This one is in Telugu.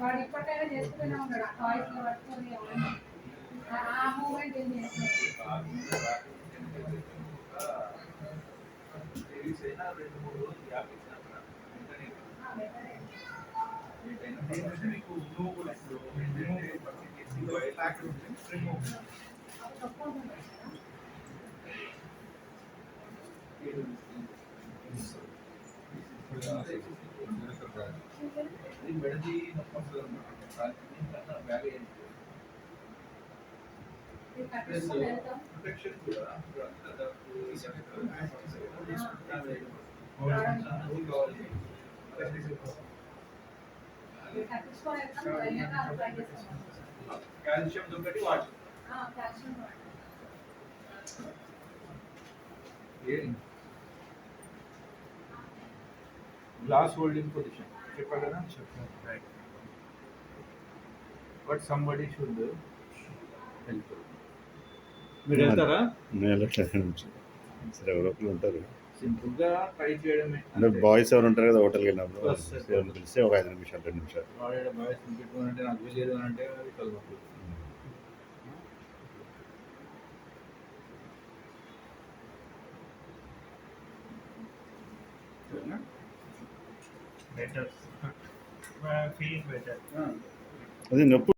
వాడు ఇప్పటికైనా చేసుకుంటూనే ఉన్నాడు వాయిస్ పట్టుకొని ఆ మూమెంట్ ఏం చేస్తున్నాడు కాల్షియం ఒకటి water glass holding position. Right. But somebody should help. మీరు వెళ్తారా? నేను వెళ్ళట్లేదు. సరే ఎవరో ఒకరు ఉంటారు. సింపుల్ గా ట్రై చేయడమే. అంటే బాయ్స్ ఎవరు ఉంటారు కదా హోటల్కి వెళ్ళినప్పుడు ఎవరిని పిలిస్తే ఒక 5 నిమిషాలు 2 నిమిషాలు. వాడు బాయ్స్ పెట్టుకోనంటే నాకు తెలియదు అని అంటే అది కలవకు. better feeling better అది నొప్పి